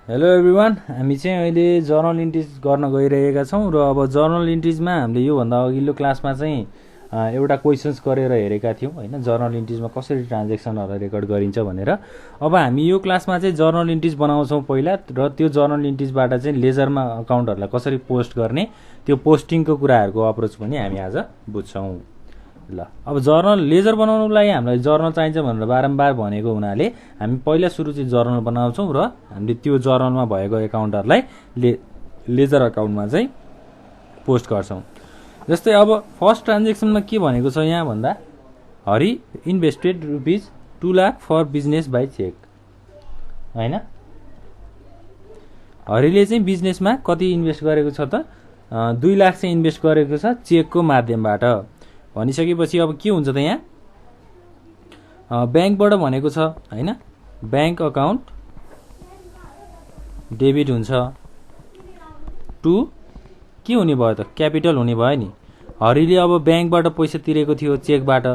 Hello everyone, हामी चाहिँ अहिले जर्नल इन्ट्रिज गर्न गइरहेका छौँ र अब जर्नल इन्ट्रिजमा हामीले योभन्दा अघिल्लो क्लासमा चाहिँ एउटा क्वेसन्स गरेर हेरेका थियौँ होइन, जर्नल इन्ट्रिजमा कसरी ट्रान्जेक्सनहरू रेकर्ड गरिन्छ भनेर। अब हामी यो क्लासमा चाहिँ जर्नल इन्ट्रिज बनाउँछौँ पहिला, र त्यो जर्नल इन्ट्रिजबाट चाहिँ लेजरमा अकाउन्टहरूलाई कसरी पोस्ट गर्ने, त्यो पोस्टिङको कुराहरूको अप्रोच पनि हामी आज बुझ्छौँ। ल, अब जर्नल लेजर बनाउनुको लागि हामीलाई जर्नल चाहिन्छ भनेर बारम्बार भनेको हुनाले हामी पहिला सुरु चाहिँ जर्नल बनाउँछौँ र हामीले त्यो जर्नलमा भएको एकाउन्टहरूलाई लेजर अकाउन्टमा चाहिँ पोस्ट गर्छौँ। जस्तै अब फर्स्ट ट्रान्जेक्सनमा के भनेको छ यहाँ भन्दा, Hari invested ₹2 lakh for business by cheque होइन। हरिले चाहिँ बिजनेसमा कति इन्भेस्ट गरेको छ त, 2 लाख चाहिँ इन्भेस्ट गरेको छ चेकको माध्यमबाट भनिसकेपछि अब के हुन्छ त यहाँ ब्याङ्कबाट भनेको छ होइन, ब्याङ्क अकाउन्ट डेबिट हुन्छ टु के हुने भयो त, क्यापिटल हुने भयो नि। हरिले अब ब्याङ्कबाट पैसा तिरेको थियो चेकबाट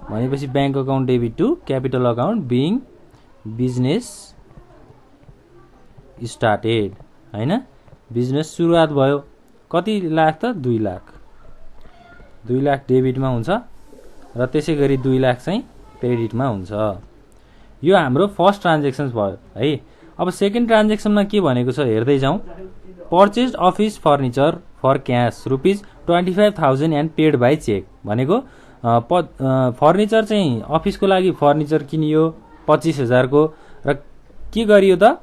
भनेपछि bank account debit to capital account being business started होइन। बिजनेस सुरुवात भयो, कति लाख त, 2 लाख। 2 लाख डेबिटमा हुन्छ र त्यसै गरी 2 लाख चाहिँ क्रेडिटमा हुन्छ। यो हाम्रो फर्स्ट ट्रान्जेक्सन्स भयो है। अब सेकेन्ड ट्रान्जेक्सनमा के भनेको छ हेर्दै जाउँ। Purchase office furniture for cash ₹25,000 and paid by cheque भनेको फर्निचर चाहिँ अफिसको लागि फर्निचर किनियो 25,000 को र के गरियो त,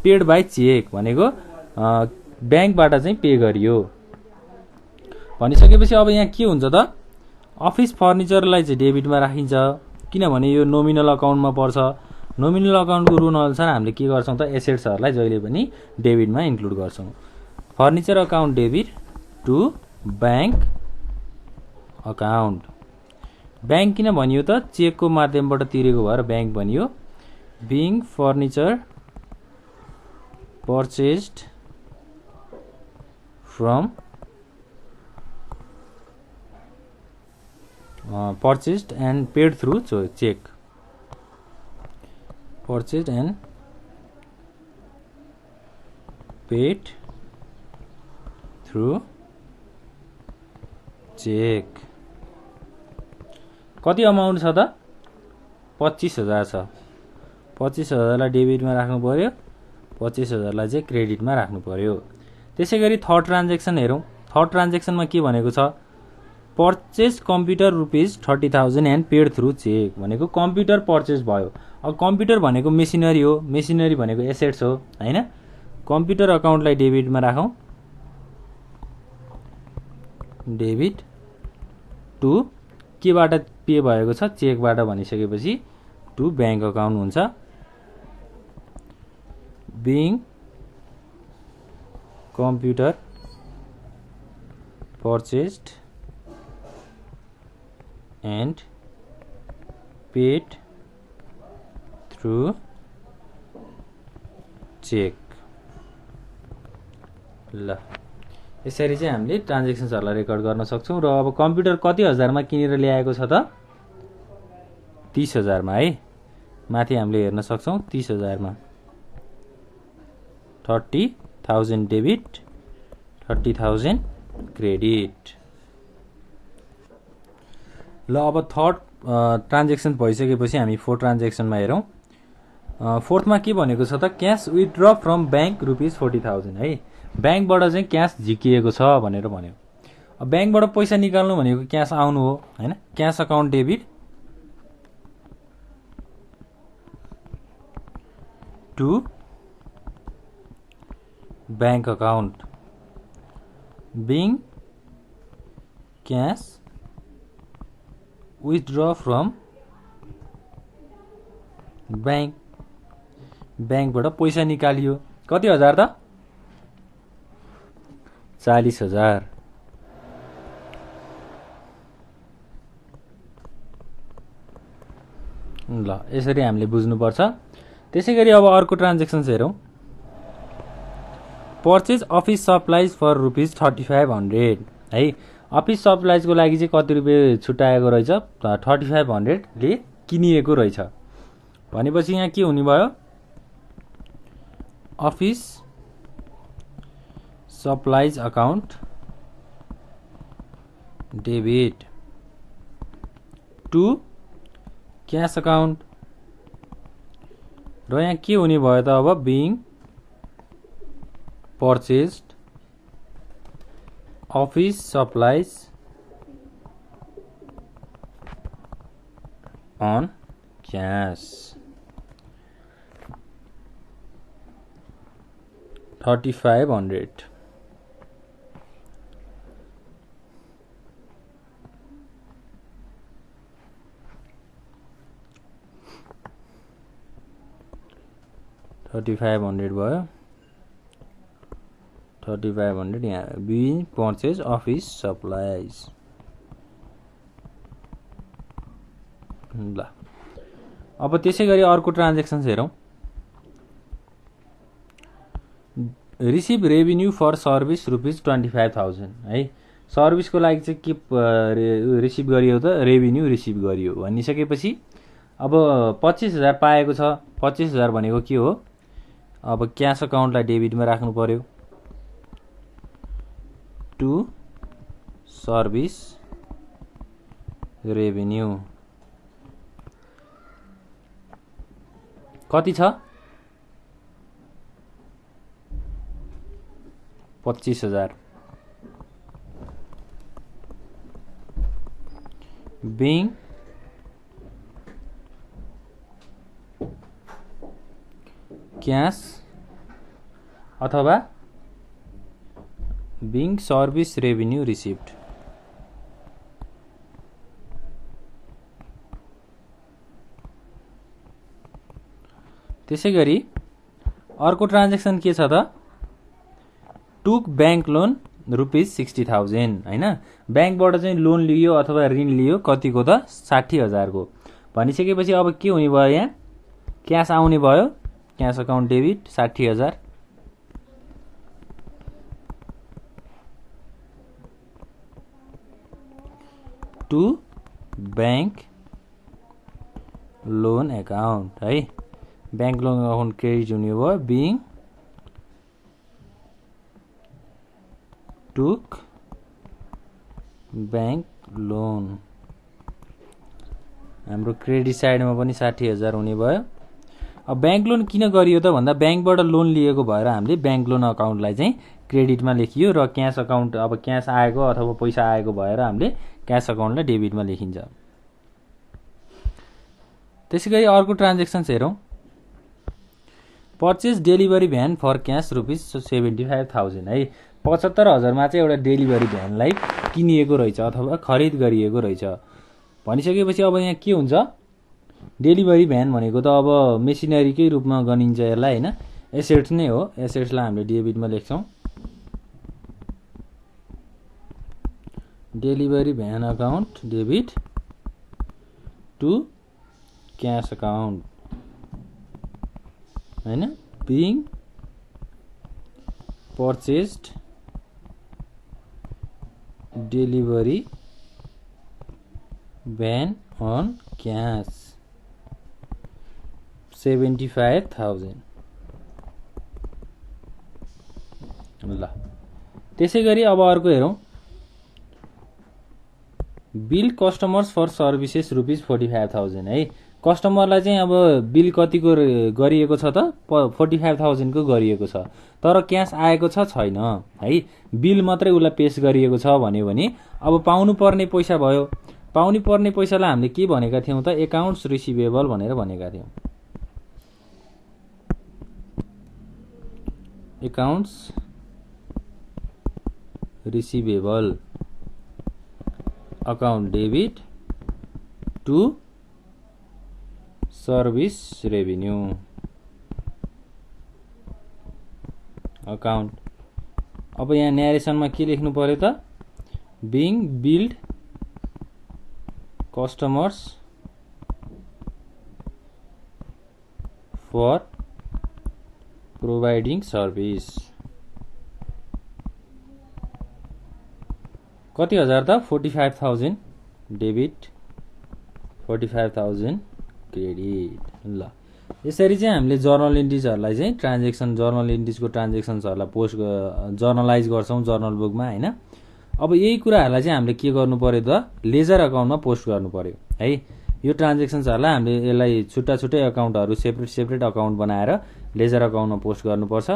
पेड बाई चेक भनेको ब्याङ्कबाट चाहिँ पे गरियो भनिसकेपछि अब यहाँ के हुन्छ त, अफिस फर्निचरलाई चाहिँ डेबिटमा राखिन्छ किनभने यो नोमिनल अकाउन्टमा पर्छ। नोमिनल अकाउन्टको रुल अनुसार हामीले के गर्छौँ त, एसेट्सहरूलाई जहिले पनि डेबिटमा इन्क्लुड गर्छौँ। Furniture account debit to bank account. Bank किन भनियो त, चेकको माध्यमबाट तिरेको भएर ब्याङ्क भनियो। Being furniture purchased from purchased and paid through check. Purchased and paid through check. कति अमाउन्ट छ त, 25,000 छ। 25,000लाई डेबिटमा राख्नु पर्यो, 25,000लाई चाहिँ क्रेडिटमा राख्नु पर्यो। त्यसै गरी थर्ड ट्रान्जेक्सन हेरौँ। थर्ड ट्रान्जेक्सनमा के भनेको छ, purchase computer ₹30,000 and paid through cheque भनेको कम्प्युटर पर्चेज भयो। अब कम्प्युटर भनेको मेसिनरी हो, मेसिनरी भनेको एसेट्स हो होइन। कम्प्युटर अकाउन्टलाई डेबिटमा राखौँ, डेबिट टु केबाट पे भएको छ, चेकबाट भनिसकेपछि टु ब्याङ्क अकाउन्ट हुन्छ। Being computer purchased and paid through check। ल, यसरी चाहिँ हामीले ट्रान्जेक्सन्सहरूलाई रेकर्ड गर्न सक्छौँ। र अब कम्प्युटर कति हजारमा किनेर ल्याएको छ त, 30,000मा है। माथि हामीले हेर्न सक्छौँ 30,000मा 30,000 डेबिट 30,000 क्रेडिट। ल, अब थर्ड ट्रान्जेक्सन भइसकेपछि हामी फोर्थ ट्रान्जेक्सनमा हेरौँ। फोर्थमा के भनेको छ त, क्यास विथड्र फ्रम ब्याङ्क ₹40,000 है। ब्याङ्कबाट चाहिँ क्यास झिकिएको छ भनेर भन्यो। अब ब्याङ्कबाट पैसा निकाल्नु भनेको क्यास आउनु हो होइन। Cash account debit to bank account being cash withdraw from bank. ब्याङ्कबाट पैसा निकालियो कति हजार त, 40,000। ल, यसरी हामीले बुझ्नुपर्छ। त्यसै गरी अब अर्को ट्रान्जेक्सन्स हेरौँ। पर्चेज अफिस सप्लाइज फर ₹3500 है। अफिस सप्लाइजको लागि चाहिँ कति रुपियाँ छुट्याएको रहेछ, 3500ले किनिएको रहेछ भनेपछि यहाँ के हुने भयो, office supplies account debit to cash account. र यहाँ के हुने भयो त अब being purchased office supplies on cash 3500। भयो 3500 यहाँ बिङ पर्चेज अफिस सप्लाइज। ल अब त्यसै गरी अर्को ट्रान्जेक्सन्स हेरौँ। Receive revenue for service rupees 25,000 है। सर्भिसको लागि चाहिँ के रिसिभ गरियो त रेभिन्यू रिसिभ गरियो भनिसकेपछि अब 25,000 पाएको छ। 25,000 भनेको के हो अब क्यास अकाउन्टलाई डेबिटमा राख्नु पर्यो टु सर्भिस रेभिन्यू कति छ 25,000 बिङ क्यास अथवा बिङ सर्भिस रेभिन्यू रिसिभ्ड। त्यसै गरी अर्को ट्रान्जेक्सन के छ त टुक ब्याङ्क लोन रुपिज 60,000 हैन। ब्याङ्कबाट चाहिँ लोन लियो अथवा ऋण लियो कतिको त 60,000 को भनिसकेपछि अब के हुने भयो यहाँ क्यास आउने भयो cash account debit 60,000 to bank loan account है। ब्याङ्क लोन अकाउन्ट क्रेडिट हुने भयो बिङ टुक ब्याङ्क लोन। हाम्रो क्रेडिट साइडमा पनि 60,000 हुने भयो। अब ब्याङ्क लोन किन गरियो त भन्दा ब्याङ्कबाट लोन लिएको भएर हामीले ब्याङ्क लोन अकाउन्टलाई चाहिँ क्रेडिटमा लेखियो र क्यास अकाउन्ट अब क्यास आएको अथवा पैसा आएको भएर हामीले क्यास अकाउन्टलाई डेबिटमा लेखिन्छ। त्यसै गरी अर्को ट्रान्जेक्सन्स हेरौँ। Purchase delivery van for cash rupees 75,000 है। 75,000मा चाहिँ एउटा डेलिभरी भ्यानलाई किनिएको रहेछ अथवा खरिद गरिएको रहेछ भनिसकेपछि अब यहाँ के हुन्छ डेलिभरी भ्यान भनेको त अब मेसिनरीकै रूपमा गनिन्छ यसलाई हैन। एसेट्स नै हो। एसेट्सलाई हामीले डेबिटमा लेख्छौँ delivery van account debit to cash account हैन being purchased delivery van on cash 75,000। ल त्यसै गरी अब अर्को हेरौँ। Bill customers for services rupees 45,000 है। कस्टमरलाई चाहिँ अब बिल कतिको गरिएको छ त 45,000 को गरिएको छ तर क्यास आएको छ छैन है। बिल मात्रै उसलाई पेश गरिएको छ भन्यो भने अब पाउनु पर्ने पैसा भयो। पाउनु पर्ने पैसालाई हामीले के भनेका थियौँ त एकाउन्ट्स रिसिभेबल भनेर भनेका थियौँ। Accounts receivable account debit to service revenue account. अब यहाँ न्यारेसनमा के लेख्नु पर्यो त being billed customers for providing service. कति हजार त 45,000 डेबिट 45,000 क्रेडिट। ल यसरी चाहिँ हामीले जर्नल इन्ट्रिजहरूलाई चाहिँ जर्नल इन्ट्रिजको ट्रान्जेक्सन्सहरूलाई जर्नलाइज गर्छौँ जर्नल बुकमा होइन। अब यही कुराहरूलाई चाहिँ हामीले के गर्नु पर्यो त, लेजर अकाउन्टमा पोस्ट गर्नु पर्यो है। यो ट्रान्जेक्सन्सहरूलाई हामीले यसलाई छुट्टा छुट्टै अकाउन्टहरू सेपरेट अकाउन्ट बनाएर लेजर अकाउन्टमा पोस्ट गर्नुपर्छ।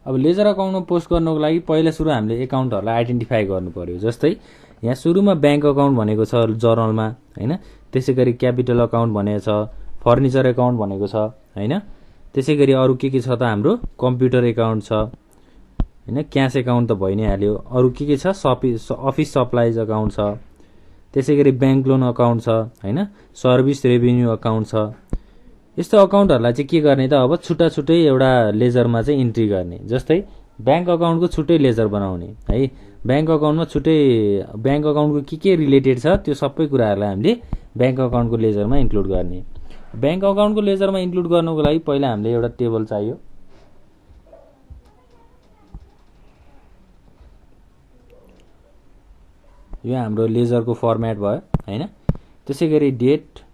अब लेजर अकाउन्टमा पोस्ट गर्नुको लागि पहिला सुरु हामीले एकाउन्टहरूलाई आइडेन्टिफाई गर्नु पर्यो। जस्तै यहाँ सुरुमा ब्याङ्क अकाउन्ट भनेको छ जर्नलमा होइन, त्यसै गरी क्यापिटल अकाउन्ट भनेको छ, फर्निचर अकाउन्ट भनेको छ होइन। त्यसै गरी अरू के छ त हाम्रो कम्प्युटर अकाउन्ट छ होइन, क्यास अकाउन्ट त भइ नै हाल्यो। अरू के छ अफिस सप्लाइज अकाउन्ट छ, त्यसै गरी ब्याङ्क लोन अकाउन्ट छ होइन, सर्भिस रेभिन्यू अकाउन्ट छ। यस्तो अकाउन्टहरूलाई चाहिँ के गर्ने त, अब छुट्टा छुट्टै एउटा लेजरमा चाहिँ इन्ट्री गर्ने। जस्तै ब्याङ्क अकाउन्टको छुट्टै लेजर बनाउने है। ब्याङ्क अकाउन्टमा छुट्टै ब्याङ्क अकाउन्टको के रिलेटेड छ त्यो सबै कुराहरूलाई हामीले ब्याङ्क अकाउन्टको लेजरमा इन्क्लुड गर्ने। ब्याङ्क अकाउन्टको लेजरमा इन्क्लुड गर्नुको लागि पहिला हामीले एउटा टेबल चाहियो। यो हाम्रो लेजरको फर्मेट भयो होइन। त्यसै गरी डेट,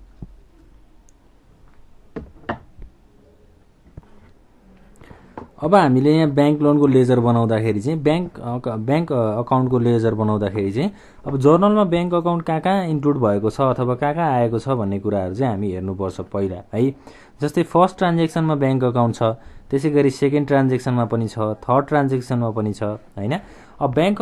अब हामीले यहाँ ब्याङ्क लोनको लेजर बनाउँदाखेरि चाहिँ ब्याङ्क अकाउन्टको लेजर बनाउँदाखेरि चाहिँ अब जर्नलमा ब्याङ्क अकाउन्ट कहाँ इन्क्लुड भएको छ अथवा कहाँ आएको छ भन्ने कुराहरू चाहिँ हामी हेर्नुपर्छ पहिला है। जस्तै फर्स्ट ट्रान्जेक्सनमा ब्याङ्क अकाउन्ट छ, त्यसै गरी सेकेन्ड ट्रान्जेक्सनमा पनि छ, थर्ड ट्रान्जेक्सनमा पनि छ होइन। अब ब्याङ्क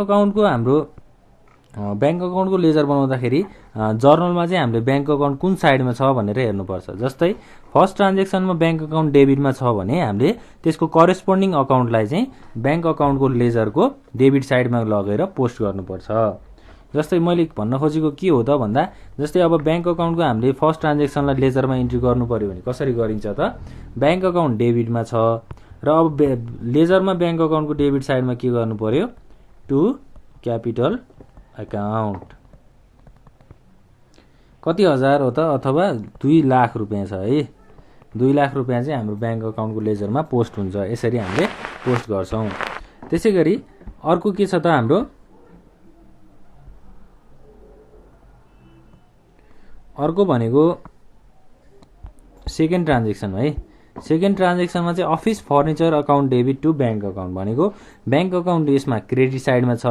अकाउन्टको लेजर बनाउँदाखेरि जर्नलमा चाहिँ हामीले ब्याङ्क अकाउन्ट कुन साइडमा छ भनेर हेर्नुपर्छ। जस्तै फर्स्ट ट्रान्जेक्सनमा ब्याङ्क अकाउन्ट डेबिटमा छ भने हामीले त्यसको करेस्पोन्डिङ अकाउन्टलाई चाहिँ ब्याङ्क अकाउन्टको लेजरको डेबिट साइडमा लगेर पोस्ट गर्नुपर्छ। जस्तै मैले भन्न खोजेको के हो त भन्दा, जस्तै अब ब्याङ्क अकाउन्टको हामीले फर्स्ट ट्रान्जेक्सनलाई लेजरमा इन्ट्री गर्नु पर्यो भने कसरी गरिन्छ त, ब्याङ्क अकाउन्ट डेबिटमा छ र अब लेजरमा ब्याङ्क अकाउन्टको डेबिट साइडमा के गर्नु पर्यो, टु क्यापिटल अकाउन्ट कति हजार हो त, अथवा 2 लाख रुपियाँ छ है। 2 लाख रुपियाँ चाहिँ हाम्रो ब्याङ्क अकाउन्टको लेजरमा पोस्ट हुन्छ। यसरी हामीले पोस्ट गर्छौँ। त्यसै गरी अर्को के छ त हाम्रो, अर्को भनेको सेकेन्ड ट्रान्जेक्सन है। सेकेन्ड ट्रान्जेक्सनमा चाहिँ office furniture account debit to bank account भनेको ब्याङ्क अकाउन्ट यसमा क्रेडिट साइडमा छ।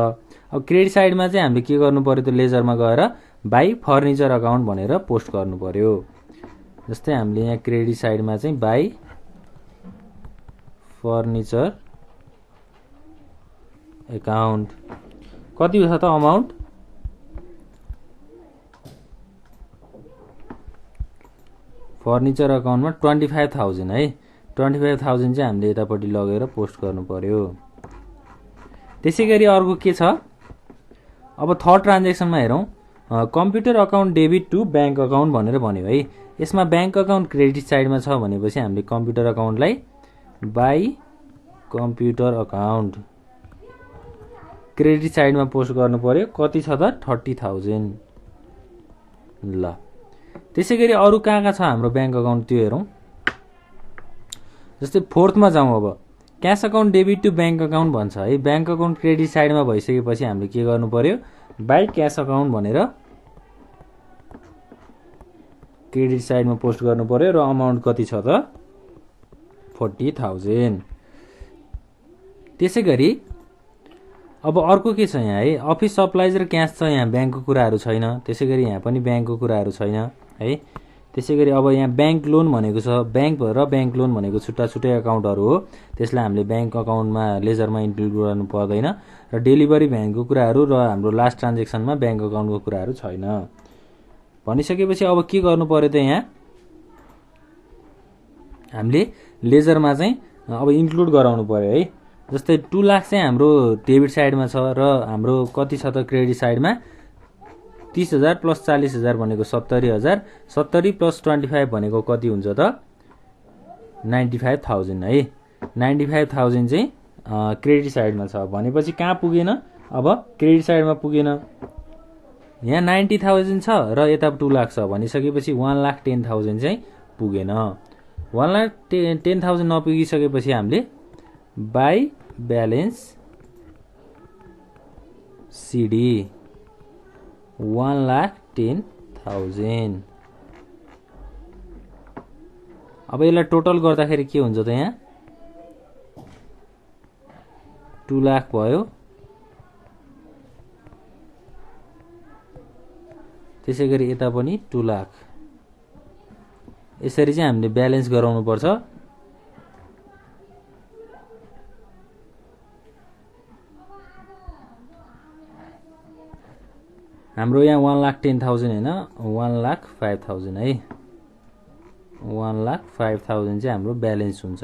अब क्रेडिट साइडमा चाहिँ हामीले के गर्नु पर्यो त, लेजरमा गएर बाई फर्निचर अकाउन्ट भनेर पोस्ट गर्नु पर्यो। जस्तै हामीले यहाँ क्रेडिट साइडमा चाहिँ बाई फर्निचर अकाउन्ट कति छ त अमाउन्ट, फर्निचर अकाउन्टमा 25,000 है। 25,000 चाहिँ हामीले यतापट्टि लगेर पोस्ट गर्नु पर्यो। त्यसै गरी अर्को के छ, अब थर्ड ट्रान्जेक्सनमा हेरौँ, computer account debit to bank account भनेर भन्यो है। यसमा ब्याङ्क अकाउन्ट क्रेडिट साइडमा छ भनेपछि हामीले कम्प्युटर अकाउन्टलाई बाई कम्प्युटर अकाउन्ट क्रेडिट साइडमा पोस्ट गर्नु पर्यो। कति छ त 30,000। ल त्यसै गरी अरू कहाँ छ हाम्रो ब्याङ्क अकाउन्ट त्यो हेरौँ। जस्तै फोर्थमा जाउँ, अब cash account debit to bank account भन्छ है। ब्याङ्क अकाउन्ट क्रेडिट साइडमा भइसकेपछि हामीले के गर्नु पर्यो, बाई क्यास अकाउन्ट भनेर क्रेडिट साइडमा पोस्ट गर्नु पर्यो र अमाउन्ट कति छ त 40,000। त्यसै गरी अब अर्को के छ यहाँ है, अफिस सप्लाइज र क्यास छ, यहाँ ब्याङ्कको कुराहरू छैन। त्यसै गरी यहाँ पनि ब्याङ्कको कुराहरू छैन है। त्यसै गरी अब यहाँ ब्याङ्क लोन भनेको छ, ब्याङ्क र ब्याङ्क लोन भनेको छुट्टा छुट्टै अकाउन्टहरू हो, त्यसलाई हामीले ब्याङ्क अकाउन्टमा लेजरमा इन्क्लुड गर्नु पर्दैन। र डेलिभरी भ्यानको कुराहरू र हाम्रो लास्ट ट्रान्जेक्सनमा ब्याङ्क अकाउन्टको कुराहरू छैन भनिसकेपछि अब के गर्नु पर्यो त, यहाँ हामीले लेजरमा चाहिँ अब इन्क्लुड गराउनु पर्यो है। जस्तै 2 लाख चाहिँ हाम्रो डेबिट साइडमा छ र हाम्रो कति छ त क्रेडिट साइडमा 30,000 प्लस 40,000 भनेको 70,000, 70 प्लस 25 भनेको कति हुन्छ त 95,000 है। 95,000 चाहिँ क्रेडिट साइडमा छ भनेपछि कहाँ पुगेन, अब क्रेडिट साइडमा पुगेन। यहाँ 90,000 छ र यता 2 लाख छ भनिसकेपछि 1,10,000 चाहिँ पुगेन। 1,10,000 नपुगिसकेपछि हामीले बाई ब्यालेन्स सिडी 1,10,000 अब यसलाई टोटल गर्दाखेरि के हुन्छ त यहाँ 2 लाख भयो। त्यसै गरी यता पनि 2 लाख। यसरी चाहिँ हामीले ब्यालेन्स गराउनु पर्छ। हाम्रो यहाँ 1,10,000 हैन 1,05,000 है। 1,05,000 चाहिँ हाम्रो ब्यालेन्स हुन्छ।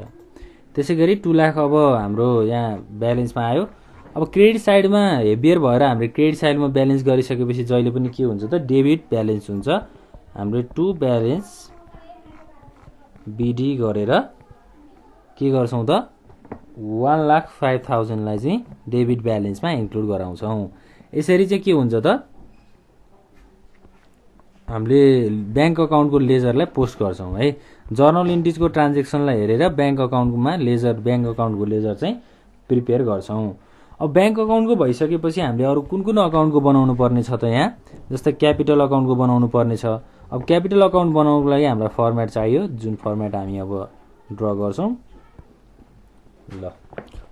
त्यसै गरी 2 लाख अब हाम्रो यहाँ ब्यालेन्समा आयो। अब क्रेडिट साइडमा हेभियर भएर हामीले क्रेडिट साइडमा ब्यालेन्स गरिसकेपछि जहिले पनि के हुन्छ त डेबिट ब्यालेन्स हुन्छ। हामीले टु ब्यालेन्स बिडी गरेर के गर्छौं त 1,05,000 लाई चाहिँ डेबिट ब्यालेन्समा इन्क्लुड गराउँछौं। यसरी चाहिँ के हुन्छ त हामीले बैंक अकाउन्टको लेजरलाई पोस्ट गर्छौं है। जर्नल इन्ट्रिजको ट्रान्ज्याक्सनलाई हेरेर बैंक अकाउन्टमा बैंक अकाउन्टको लेजर चाहिँ प्रिपेयर गर्छौं। अब बैंक अकाउन्टको भइसकेपछि हामीले अरु कुन कुन अकाउन्टको बनाउनु पर्ने छ त यहाँ जस्तै क्यापिटल अकाउन्टको बनाउनु पर्ने छ। अब क्यापिटल अकाउन्ट बनाउनको लागि हामीलाई फर्मेट चाहियो जुन फर्मेट हामी अब ड्रा गर्छौं। ल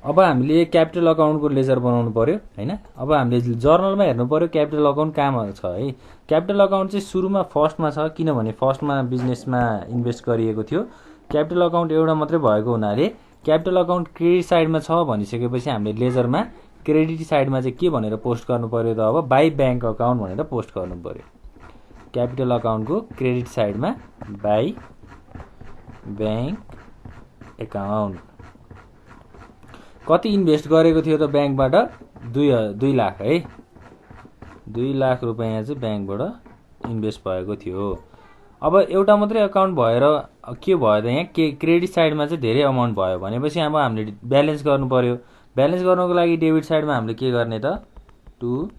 अब हामीले क्यापिटल अकाउन्टको लेजर बनाउनु पर्यो हैन। अब हामीले जर्नलमा हेर्नु पर्यो क्यापिटल अकाउन्ट कहाँमा छ है। क्यापिटल अकाउन्ट चाहिँ सुरुमा फर्स्टमा छ किनभने फर्स्टमा बिजनेसमा इन्भेस्ट गरिएको थियो। क्यापिटल अकाउन्ट एउटा मात्रै भएको हुनाले क्यापिटल अकाउन्ट क्रेडिट साइडमा छ भनिसकेपछि हामीले लेजरमा क्रेडिट साइडमा चाहिँ के भनेर पोस्ट गर्नु पर्यो त अब बाइ बैंक अकाउन्ट भनेर पोस्ट गर्नु पर्यो। क्यापिटल अकाउन्टको क्रेडिट साइडमा बाइ बैंक अकाउन्ट कति इन्भेस्ट गरेको थियो त बैंकबाट 2 लाख है। 2 लाख रुपैयाँ चाहिँ बैंकबाट इन्भेस्ट भएको थियो। अब एउटा मात्रै अकाउन्ट भएर के भयो त यहाँ क्रेडिट साइडमा चाहिँ धेरै अमाउन्ट भयो भनेपछि अब हामीले ब्यालेन्स गर्नु पर्यो। ब्यालेन्स गर्नको लागि डेबिट साइडमा हामीले के गर्ने त टु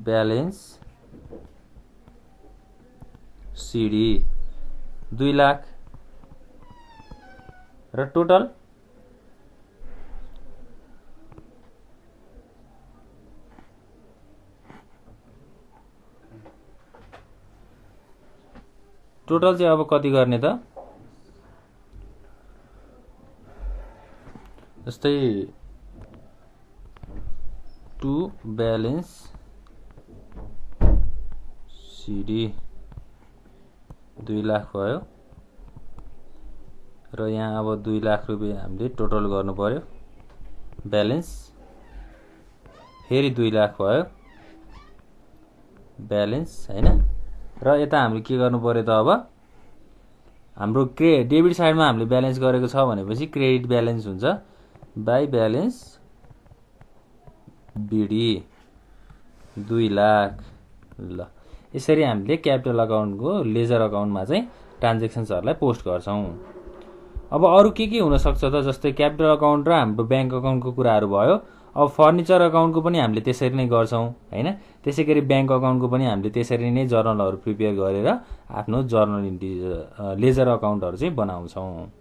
ब्यालेन्स सिडी 2 लाख र टोटल चाहिँ अब कति गर्ने त जस्तै टु ब्यालेन्स सिडी 2 लाख भयो र यहाँ अब 2 लाख रुपैयाँ हामीले टोटल गर्नु पर्यो ब्यालेन्स। फेरि 2 लाख भयो ब्यालेन्स हैन। र यता हामीले के गर्नु पर्यो त अब हाम्रो डेबिट साइडमा हामीले ब्यालेन्स गरेको छ भनेपछि क्रेडिट ब्यालेन्स हुन्छ बाइ ब्यालेन्स बिडी 2 लाख। ल यसरी हामीले क्यापिटल अकाउन्टको लेजर अकाउन्टमा चाहिँ ट्रान्ज्याक्सन्सहरुलाई पोस्ट गर्छौं। अब अरु के हुन सक्छ त जस्तै क्यापिटल अकाउन्ट र हाम्रो बैंक अकाउन्टको कुराहरु भयो। अब फर्निचर अकाउन्टको पनि हामीले त्यसरी नै गर्छौं हैन। त्यसैगरी बैंक अकाउन्टको पनि हामीले त्यसरी नै जर्नलहरु प्रिपेयर गरेर आफ्नो जर्नल लेजर अकाउन्टहरु चाहिँ बनाउँछौं।